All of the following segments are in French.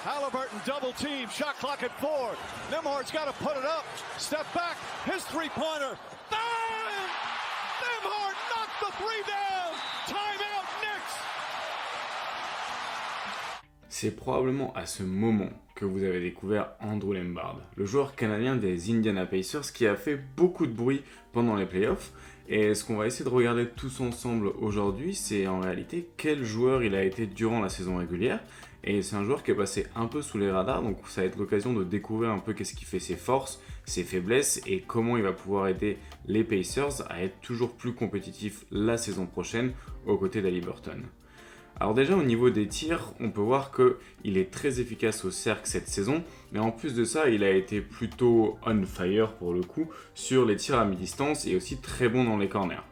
Halliburton double team, shot clock at 4. Nembhard's got to put it up. Step back, his three-pointer. Bang! Nembhard knocked the three down. Timeout Knicks. C'est probablement à ce moment que vous avez découvert Andrew Nembhard, le joueur canadien des Indiana Pacers qui a fait beaucoup de bruit pendant les playoffs. Et ce qu'on va essayer de regarder tous ensemble aujourd'hui, c'est en réalité quel joueur il a été durant la saison régulière. Et c'est un joueur qui est passé un peu sous les radars, donc ça va être l'occasion de découvrir un peu qu'est-ce qui fait ses forces, ses faiblesses et comment il va pouvoir aider les Pacers à être toujours plus compétitifs la saison prochaine aux côtés d'Haliburton. Alors déjà au niveau des tirs, on peut voir qu'il est très efficace au cercle cette saison, mais en plus de ça, il a été plutôt on fire pour le coup sur les tirs à mi-distance et aussi très bon dans les corners.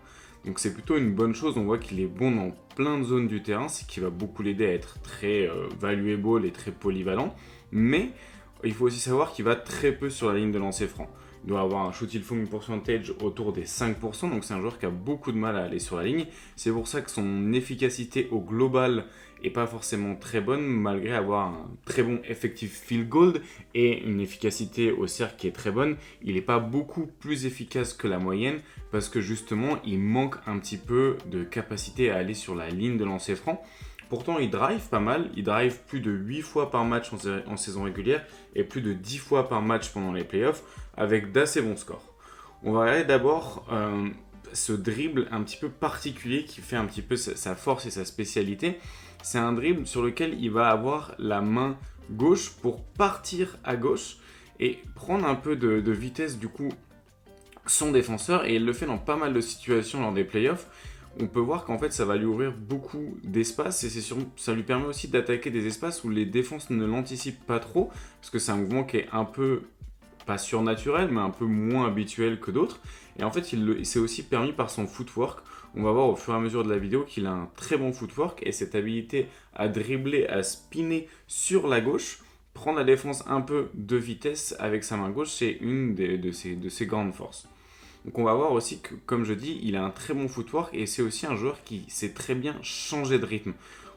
Donc c'est plutôt une bonne chose, on voit qu'il est bon dans plein de zones du terrain, ce qui va beaucoup l'aider à être très valuable et très polyvalent, mais il faut aussi savoir qu'il va très peu sur la ligne de lancer franc. Il doit avoir un shooting percentage autour des 5%, donc c'est un joueur qui a beaucoup de mal à aller sur la ligne. C'est pour ça que son efficacité au global est pas forcément très bonne, malgré avoir un très bon effective field goal et une efficacité au cercle qui est très bonne. Il n'est pas beaucoup plus efficace que la moyenne, parce que justement, il manque un petit peu de capacité à aller sur la ligne de lancer franc. Pourtant, il drive pas mal, il drive plus de 8 fois par match en saison régulière et plus de 10 fois par match pendant les playoffs avec d'assez bons scores. On va regarder d'abord ce dribble un petit peu particulier qui fait un petit peu sa force et sa spécialité. C'est un dribble sur lequel il va avoir la main gauche pour partir à gauche et prendre un peu de vitesse du coup son défenseur, et il le fait dans pas mal de situations lors des playoffs. On peut voir qu'en fait ça va lui ouvrir beaucoup d'espace et ça lui permet aussi d'attaquer des espaces où les défenses ne l'anticipent pas trop, parce que c'est un mouvement qui est un peu, pas surnaturel, mais un peu moins habituel que d'autres. Et en fait il s'est aussi permis par son footwork. On va voir au fur et à mesure de la vidéo qu'il a un très bon footwork, et cette habilité à dribbler, à spinner sur la gauche, prendre la défense un peu de vitesse avec sa main gauche, c'est une de ses grandes forces. Donc on va voir aussi que, comme je dis, il a un très bon footwork et c'est aussi un joueur qui sait très bien changer de rythme.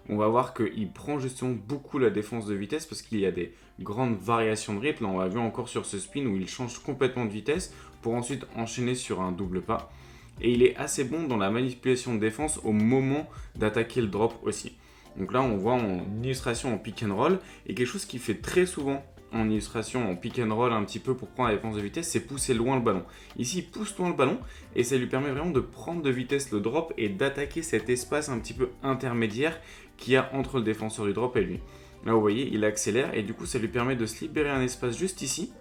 On va voir qu'il prend justement beaucoup la défense de vitesse parce qu'il y a des grandes variations de rythme. Là, on l'a vu encore sur ce spin où il change complètement de vitesse pour ensuite enchaîner sur un double pas. Et il est assez bon dans la manipulation de défense au moment d'attaquer le drop aussi. Donc là, on voit en illustration en pick and roll, et quelque chose qu'il fait très souvent en illustration, en pick and roll un petit peu pour prendre la défense de vitesse, c'est pousser loin le ballon. Ici, il pousse loin le ballon et ça lui permet vraiment de prendre de vitesse le drop et d'attaquer cet espace un petit peu intermédiaire qu'il y a entre le défenseur du drop et lui. Là, vous voyez, il accélère et du coup, ça lui permet de se libérer un espace juste ici,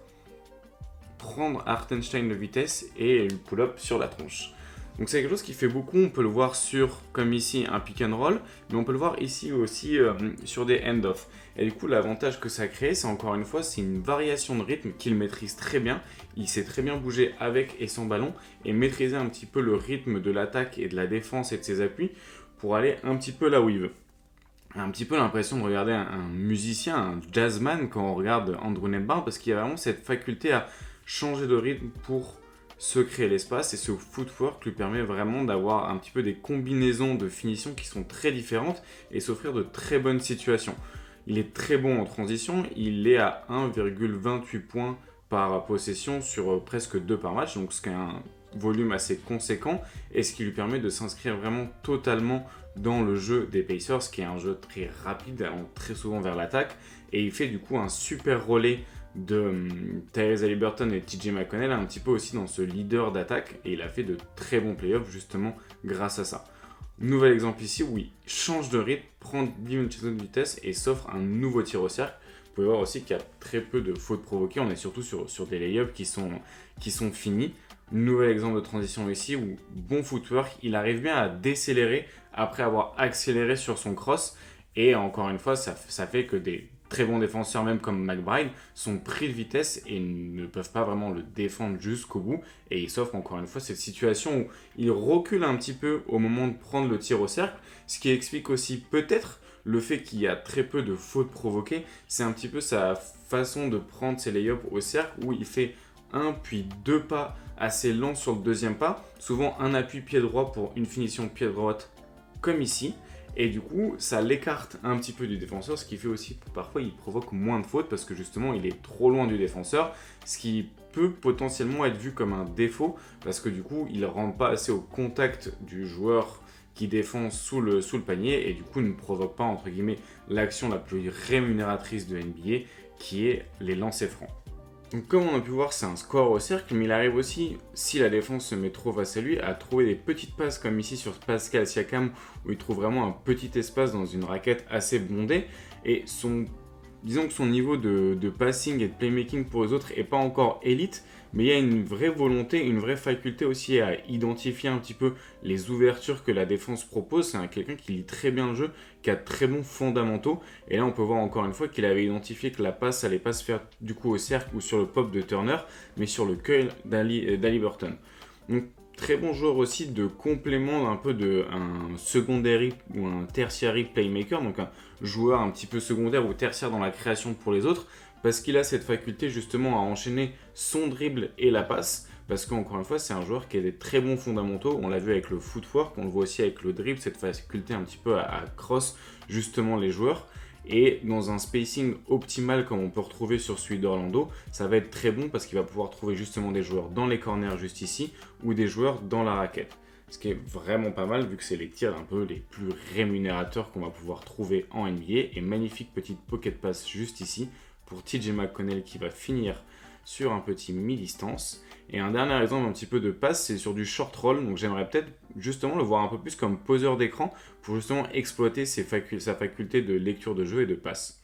prendre Hartenstein de vitesse et le pull-up sur la tronche. Donc c'est quelque chose qui fait beaucoup, on peut le voir sur, comme ici, un pick and roll, mais on peut le voir ici aussi sur des end-off. Et du coup, l'avantage que ça crée, c'est encore une fois, c'est une variation de rythme qu'il maîtrise très bien. Il sait très bien bouger avec et sans ballon, et maîtriser un petit peu le rythme de l'attaque et de la défense et de ses appuis pour aller un petit peu là où il veut. Un petit peu l'impression de regarder un musicien, un jazzman quand on regarde Andrew Nembhard, parce qu'il y a vraiment cette faculté à changer de rythme pour se créer l'espace, et ce footwork lui permet vraiment d'avoir un petit peu des combinaisons de finition qui sont très différentes et s'offrir de très bonnes situations. Il est très bon en transition, il est à 1,28 points par possession sur presque 2 par match, donc ce qui est un volume assez conséquent et ce qui lui permet de s'inscrire vraiment totalement dans le jeu des Pacers, qui est un jeu très rapide, allant très souvent vers l'attaque, et il fait du coup un super relais de Tyrese Haliburton et TJ McConnell, un petit peu aussi dans ce leader d'attaque, et il a fait de très bons playoffs justement grâce à ça. Nouvel exemple ici où il change de rythme, prend 10 minutes de vitesse et s'offre un nouveau tir au cercle. Vous pouvez voir aussi qu'il y a très peu de fautes provoquées, on est surtout sur des lay-ups qui sont finis. Nouvel exemple de transition ici où bon footwork, il arrive bien à décélérer après avoir accéléré sur son cross, et encore une fois ça fait que des très bons défenseurs, même comme McBride, sont pris de vitesse et ne peuvent pas vraiment le défendre jusqu'au bout. Et il s'offre encore une fois cette situation où il recule un petit peu au moment de prendre le tir au cercle, ce qui explique aussi peut-être le fait qu'il y a très peu de fautes provoquées. C'est un petit peu sa façon de prendre ses lay-ups au cercle où il fait un puis deux pas assez lents sur le deuxième pas, souvent un appui pied droit pour une finition pied droite comme ici. Et du coup, ça l'écarte un petit peu du défenseur, ce qui fait aussi que parfois il provoque moins de fautes parce que justement il est trop loin du défenseur, ce qui peut potentiellement être vu comme un défaut parce que du coup il ne rentre pas assez au contact du joueur qui défend sous le panier et du coup ne provoque pas entre guillemets l'action la plus rémunératrice de NBA qui est les lancers francs. Donc comme on a pu voir, c'est un score au cercle, mais il arrive aussi, si la défense se met trop face à lui, à trouver des petites passes comme ici sur Pascal Siakam, où il trouve vraiment un petit espace dans une raquette assez bondée, et disons que son niveau de passing et de playmaking pour les autres n'est pas encore élite, mais il y a une vraie volonté, une vraie faculté aussi à identifier un petit peu les ouvertures que la défense propose. C'est quelqu'un qui lit très bien le jeu, qui a de très bons fondamentaux. Et là, on peut voir encore une fois qu'il avait identifié que la passe allait pas se faire du coup au cercle ou sur le pop de Turner, mais sur le curl d'Haliburton. Donc, très bon joueur aussi de complément un peu un secondary ou un tertiary playmaker, donc un joueur un petit peu secondaire ou tertiaire dans la création pour les autres, parce qu'il a cette faculté justement à enchaîner son dribble et la passe, parce qu'encore une fois c'est un joueur qui a des très bons fondamentaux, on l'a vu avec le footwork, on le voit aussi avec le dribble, cette faculté un petit peu à cross justement les joueurs, et dans un spacing optimal comme on peut retrouver sur celui d'Orlando, ça va être très bon parce qu'il va pouvoir trouver justement des joueurs dans les corners juste ici, ou des joueurs dans la raquette. Ce qui est vraiment pas mal vu que c'est les tirs un peu les plus rémunérateurs qu'on va pouvoir trouver en NBA, et magnifique petite pocket pass juste ici, pour TJ McConnell qui va finir sur un petit mi-distance. Et un dernier exemple un petit peu de passe, c'est sur du short roll, donc j'aimerais peut-être justement le voir un peu plus comme poseur d'écran pour justement exploiter sa faculté de lecture de jeu et de passe.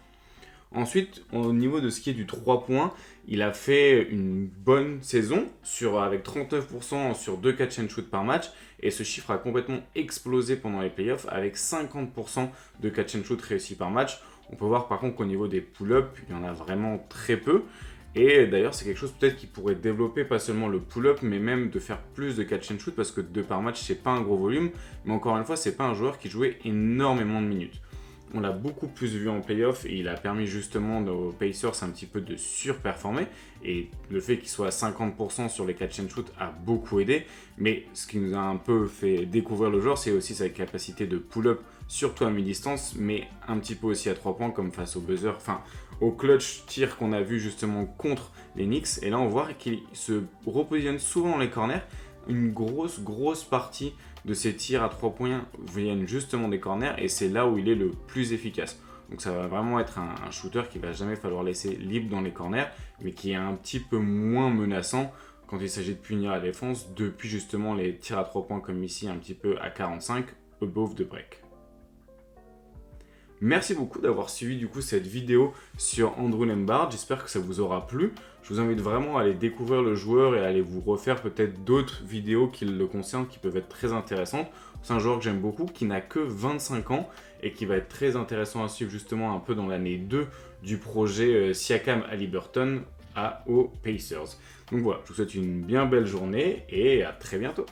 Ensuite, au niveau de ce qui est du 3 points, il a fait une bonne saison avec 39% sur 2 catch and shoot par match, et ce chiffre a complètement explosé pendant les playoffs avec 50% de catch and shoot réussis par match. On peut voir par contre qu'au niveau des pull-ups, il y en a vraiment très peu. Et d'ailleurs, c'est quelque chose peut-être qui pourrait développer pas seulement le pull-up, mais même de faire plus de catch and shoot, parce que 2 par match, c'est pas un gros volume. Mais encore une fois, c'est pas un joueur qui jouait énormément de minutes. On l'a beaucoup plus vu en playoff et il a permis justement aux Pacers un petit peu de surperformer. Et le fait qu'il soit à 50% sur les catch and shoot a beaucoup aidé. Mais ce qui nous a un peu fait découvrir le joueur, c'est aussi sa capacité de pull-up, surtout à mi-distance, mais un petit peu aussi à 3 points comme face au buzzer, enfin au clutch tir qu'on a vu justement contre les Knicks. Et là on voit qu'il se repositionne souvent dans les corners. Une grosse partie de ses tirs à 3 points viennent justement des corners et c'est là où il est le plus efficace. Donc ça va vraiment être un shooter qu'il va jamais falloir laisser libre dans les corners, mais qui est un petit peu moins menaçant quand il s'agit de punir la défense depuis justement les tirs à 3 points comme ici, un petit peu à 45, above the break. Merci beaucoup d'avoir suivi du coup cette vidéo sur Andrew Nembhard, j'espère que ça vous aura plu. Je vous invite vraiment à aller découvrir le joueur et à aller vous refaire peut-être d'autres vidéos qui le concernent qui peuvent être très intéressantes. C'est un joueur que j'aime beaucoup, qui n'a que 25 ans et qui va être très intéressant à suivre justement un peu dans l'année 2 du projet Siakam-Haliburton aux Pacers. Donc voilà, je vous souhaite une bien belle journée et à très bientôt.